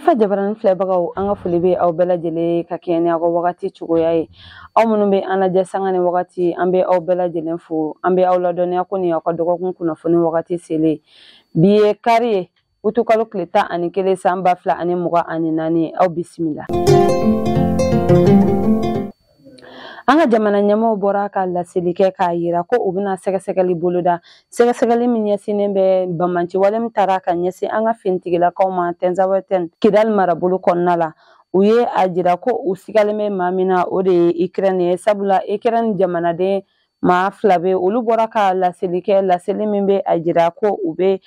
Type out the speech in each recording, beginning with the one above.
Alpha Jabaran filɛbagaw an ka foli bɛ aw bɛɛ lajɛlen ka kɛɲɛ ni aw ka wagati cogoya ye. Aw minnu bɛ an lajɛ sanga ni wagati an bɛ aw bɛɛ lajɛlen fo. An bɛ aw ladɔnniya ko nin aw ka dɔgɔkun kunnafoni wagati selen. Bi ye kari ye utukalo tile 11 san 2024 aw bisimila. An ka jamana ɲɛmaaw bɔra ka laseli kɛ k'a yira ko u bɛna sɛgɛsɛgɛli boloda. Sɛgɛsɛgɛli min ɲɛsinnen bɛ bamanciwale min taara ka ɲɛsin an ka finitigilakaw ma Tɛnzawɛtɛn Kidali marabolo kɔnɔna la. U ye a jira ko u sigalen bɛ maa min na o de ye Ukraine ye. Sabula Ukraine jamanaden maa 2 bɛ olu bɔra ka laseli kɛ, laseli min bɛ a jira ko u bɛ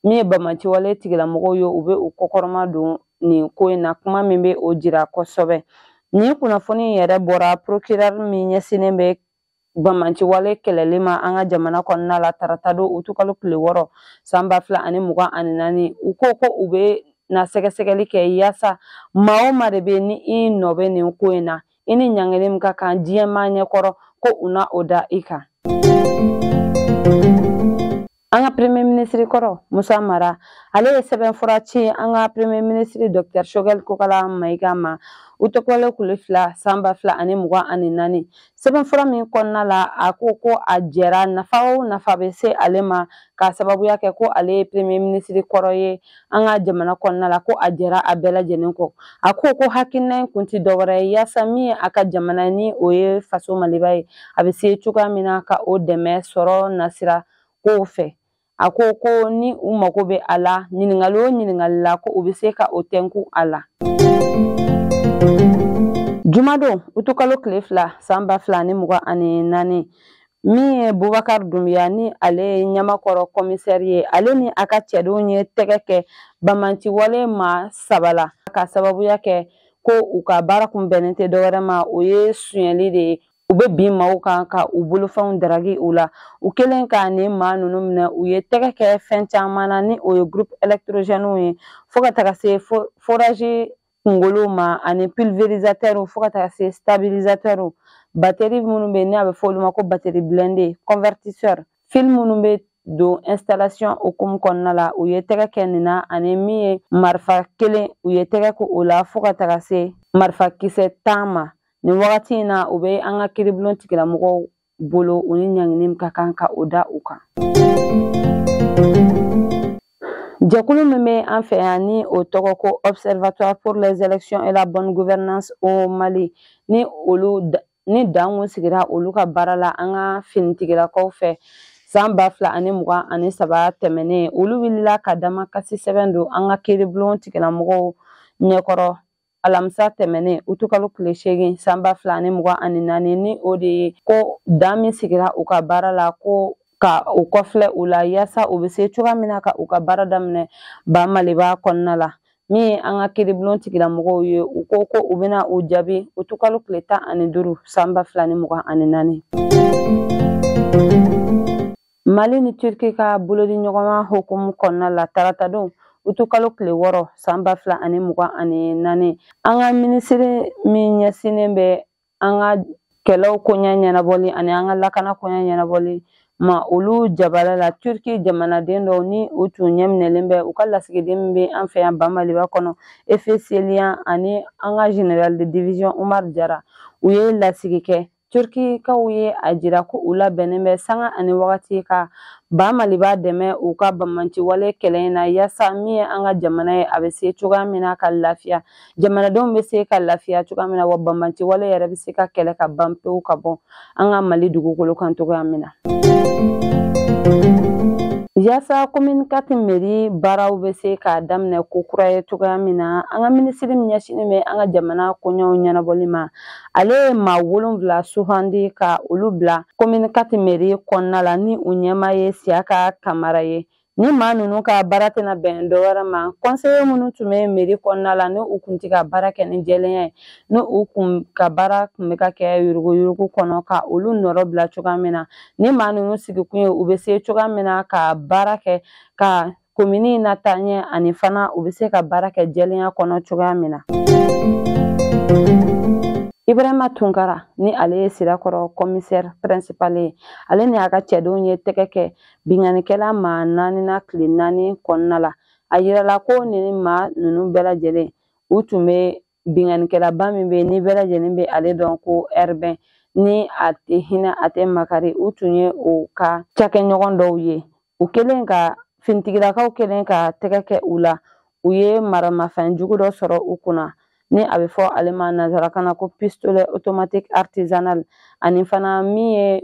min ye bamanciwale tigilamɔgɔw ye u bɛ u kɔkɔrɔma don nin ko in na, kuma min bɛ o jira kosɛbɛ. Nin kunnafoni yɛrɛ bɔra procureur min ɲɛsinnen bɛ bamanciwale kɛlɛli ma an ka jamana kɔnɔna la tarata don utukalo tile 6 san 2024 u ko ko u bɛ na sɛgɛsɛgɛli kɛ yaasa maa o maa de bɛ ni i nɔ bɛ nin ko in na i ni ɲangili min ka kan diɲɛmaa ɲɛkɔrɔ ko u na o da i kan. An ka premier ministre kɔrɔ Musa Mara ale ye sɛbɛnfura ci an ka premier ministre Dr Choguel Kokala Mayiga ma utukalo tile 2 san 2024 sɛbɛnfura min kɔnɔna la a ko ko a jɛra nafa o nafa bɛ se ale ma ka sababuya kɛ ko ale ye premier ministre kɔrɔ ye an ka jamana kɔnɔna la ko a jɛra a bɛɛ lajɛlen kɔ. A ko ko hakilina in kun tɛ dɔwɛrɛ ye yaasa min ye a ka jamana ni o ye faso Maliba ye a bɛ se cogoya min na ka o dɛmɛ sɔrɔ nasira kow fɛ. A ko ko ni u mago bɛ a la ɲininkali o ɲininkali la ko u bɛ se ka o tɛnku a la. Jumadon utukalo tile 2 san 2024 min ye Bubakar Dumbuya ni ale ye ɲamakɔrɔ commissaire ye ale ni a ka cɛdenw ye tɛgɛ kɛ bamanciwale maa 3 la ka sababuya kɛ ko u ka baara kun bɛnnen tɛ dɔwɛrɛ ma o ye sonyɛli de ye. U bɛ bin maaw kan ka u bolofɛnw daragi u la u kɛlen ka nin maa ninnu minɛ u ye tɛgɛ kɛ fɛn caman na ni o ye groupe électrogène ye fo ka taga se forage kunkolo ma ani pulvérisateur fo ka taga se stabilisateur batterie minnu bɛ ni a bɛ fɔ olu ma ko batterie blindé convertisseur fil minnu bɛ don installation hukumu kɔnɔna la u ye tɛgɛ kɛ nin na ani min ye marifa 1 u ye tɛgɛ ko o la fo ka taga se marifa kisɛ 10 ma. Nin wagati in na u bɛ an ka kiribulon tigilamɔgɔw bolo u ni ɲangini min ka kan ka o da u kan. Jɛkulu min bɛ an fɛ yan ni o tɔgɔ ko Observatoire pour les élections et la bonne gouvernance au Mali ni dan kun sigira olu ka baara la an ka finitigilakaw fɛ san 2023 tɛmɛnen olu wulila ka damakasi sɛbɛn don an ka kiribulon tigilamɔgɔw ɲɛkɔrɔ alamisa tɛmɛnen utukalo tile 8 san 2024 ni o de ye ko dan min sigira u ka baara la ko ka u kɔfilɛ u la yaasa u bɛ se cogoya min na ka u ka baara daminɛ ba Maliba kɔnɔna la min ye an ka kiribulon tigilamɔgɔw ye u ko ko u bɛna u jaabi utukalo tile 15 san 2024. Mali ni Turki ka bolodi ɲɔgɔnma hukumu kɔnɔna la tarata don utukalo tile 6 san 2024 an ka minisiri min ɲɛsinnen bɛ an ka kɛlɛw koɲɛ ɲɛnabɔli ani an ka lakana koɲɛ ɲɛnabɔli ma olu jabala la Turki jamanaden dɔw ni u tun ɲɛminɛlen bɛ u ka lasigiden min bɛ an fɛ yan ba Maliba kɔnɔ Efeseliyan ani an ka général de division Umar Jara u ye lasigi kɛ. Turkikaw ye a jira ko u labɛnnen bɛ sanga ani wagati ka ba Maliba dɛmɛ u ka bamanciwale kɛlɛ in na yaasa min ye an ka jamana ye a bɛ se cogoya min na ka lafiya jamanadenw bɛ se ka lafiya cogoya min na wa bamanciwale yɛrɛ bɛ se ka kɛlɛ ka ban pewu ka bɔ an ka Mali dugukolo kan cogoya min na. Yaasa commune 4 mairie baaraw bɛ se ka daminɛ ko kura ye cogoya min na an ka minisiri min ɲɛsinnen bɛ an ka jamana koɲɛw ɲɛnabɔli ma ale ye maa 7 sugandi ka olu bila commune 4 mairie kɔnɔna la ni u ɲɛmaa ye Siyaka Kamara ye. Ni maa ninnu ka baara tɛna bɛn dɔwɛrɛ ma conseiller minnu tun bɛ mairie kɔnɔna la ni u kun tɛ ka baara kɛ ni jɛlenya ye ni u kun ka baara kun bɛ ka kɛ yurugu kɔnɔ ka olu nɔrɔ bila cogoya min na ni maa ninnu sigikun ye u bɛ se cogoya min na ka baara kɛ ka commune na taa ɲɛ ani fana u bɛ se ka baara kɛ jɛlenya kɔnɔ cogoya min na. Ibrahima Tunkara ni ale ye Sirakɔrɔ commissaire principal ye ale ni a ka cɛdenw ye tɛgɛ kɛ binganikɛla maa 4 na tile 4 kɔnɔna la a yirala ko ni maa ninnu bɛɛ lajɛlen u tun bɛ binganikɛlaba min bɛ ni bɛɛ lajɛlen bɛ ale dɔn ko ɛribɛn ni a tɛ hinɛ a tɛ makari u tun ye o ka cakɛɲɔgɔn dɔw ye u kɛlen ka finitigilakaw kɛlen ka tɛgɛ kɛ u la u ye maramafɛn jugu dɔ sɔrɔ u kunna ni a bɛ fɔ ale ma nanzarakan na ko pistolet automatique artisanal ani fana min ye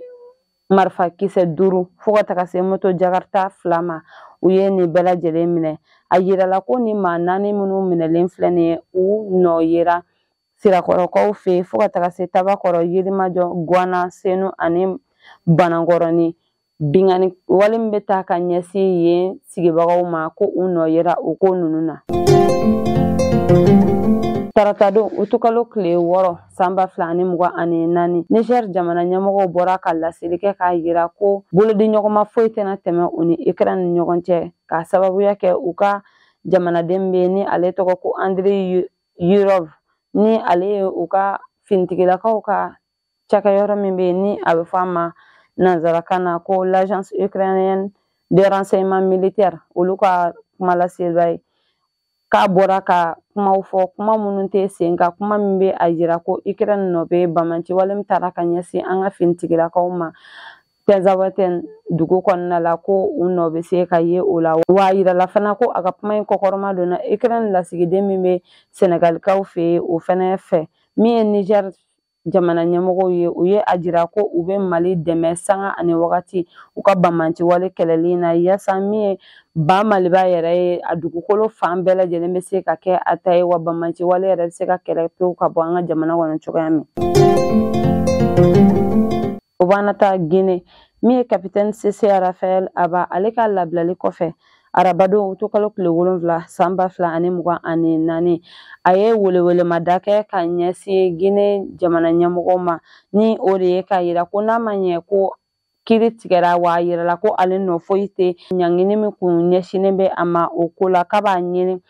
marifa kisɛ 5 fo ka taga se moto jakarta 2 ma u ye nin bɛɛ lajɛlen minɛ a yirala ko ni maa 4 minnu minɛlen filɛ nin ye u nɔ yera sirakɔrɔkaw fɛ fo ka taga se tabakɔrɔ yirimajɔ guana senu ani banakɔrɔni bingani wale min bɛ taa ka ɲɛsin yen sigibagaw ma ko u nɔ yera o ko ninnu na tarata don utukalo tile 6 san 2024 Niger jamana ɲɛmɔgɔw bɔra ka laseli kɛ k'a yira ko bolodiɲɔgɔnma foyi tɛna tɛmɛ u ni Ukraine ni ɲɔgɔn cɛ k'a sababuya kɛ u ka jamanaden bɛ ni ale tɔgɔ ko Andriy Yurov ni ale ye u ka finitigilakaw ka cakɛyɔrɔ min bɛ ni a bɛ fɔ a ma nanzarakan na ko l'agence ukrainienne de renseignement militaire olu ka kuma laseliba ye k'a bɔra ka kumaw fɔ kuma minnu tɛ sen ka kuma min bɛ a yira ko Ukraine nɔ bɛ bamaci wale min taara ka ɲɛsin an ka finitigilakaw ma Tezawatɛn dugu kɔnɔna la ko u nɔ bɛ se ka ye o la wa a yirala fana ko a ka kuma in kɔkɔrɔma donna Ukraine lasigiden min bɛ Senegalikaw fɛ yen o fana fɛ min ye Niger jamana ɲɛmɔgɔw ye u ye a jira ko u bɛ Mali dɛmɛ sanga ani wagati u ka bamaci wale kɛlɛli na yaasa min ye ba Maliba yɛrɛ ye a dugukolo fan bɛɛ lajɛlen bɛ se ka kɛ a ta ye wa bamaci wale yɛrɛ bɛ se ka kɛlɛ pewu ka bɔ an ka jamana kɔnɔ cogoya min o b'an ta Guinée min ye capitaine Sese Raphael Aba ale ka labilali kɔfɛ arabadon utukalo tile 7 san 2024 a ye welewelemada kɛ ka ɲɛsin Guinée jamana ɲɛmɔgɔw ma ni o de ye k'a yira ko n'a ma ɲɛ ko kiri tigɛra wa a yirala ko ale nɔ foyi tɛ ɲangini min kun ɲɛsinnen bɛ a ma o ko la k'a b'a ɲini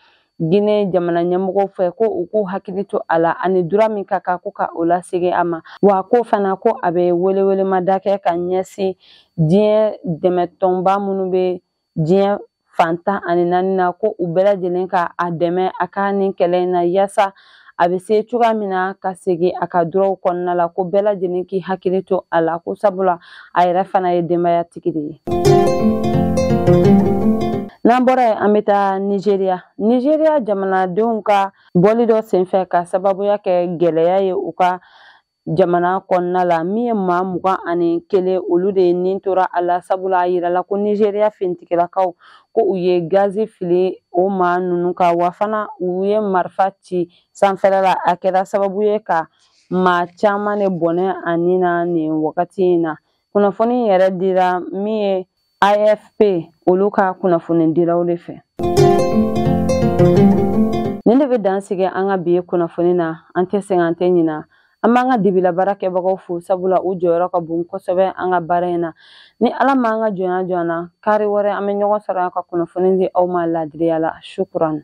Guinée jamana ɲɛmɔgɔw fɛ ko u k'u hakili to a la ani dura min ka kan ko ka o lasegin a ma wa ko fana ko a bɛ welewelemada kɛ ka ɲɛsin diɲɛ dɛmɛtɔnba minnu bɛ diɲɛ fantan ani 4 na ko u bɛɛ lajɛlen ka a dɛmɛ a ka nin kɛlɛ in na yaasa a bɛ se cogoya min na ka segin a ka duraw kɔnɔna la ko bɛɛ lajɛlen k'i hakili to a la ko sabula a yɛrɛ fana ye denbayatigi de ye n'an bɔra yen an bɛ taa Nigeriya jamanadenw ka bɔli dɔ senfɛ ka sababuya kɛ gɛlɛya ye u ka jamana kɔnɔna la min ye maa 21 olu de nin tora a la sabula a yirala ko Nigeriya finitigilakaw ko u ye gazi fili o maa ninnu ka wa fana u ye marifa ci sanfɛla la a kɛra sababu ye ka maa caman de bɔnɛ a nin na nin wagati in na kunnafoni yɛrɛ dira min ye AFP olu ka kunnafoni diraw de fɛ nin de bɛ dan sigi an ka bi kunnafoni na an tɛ sɛgɛn an tɛ ɲina an b'an ka dibila baara kɛbagaw fo sabula u jɔyɔrɔ ka bon kosɛbɛ an ka baara in na ni ala m'an ka jɔnya jɔn na kari wɛrɛ an bɛ ɲɔgɔn sɔrɔ an ka kunnafoni di aw ma ladiriya la shukran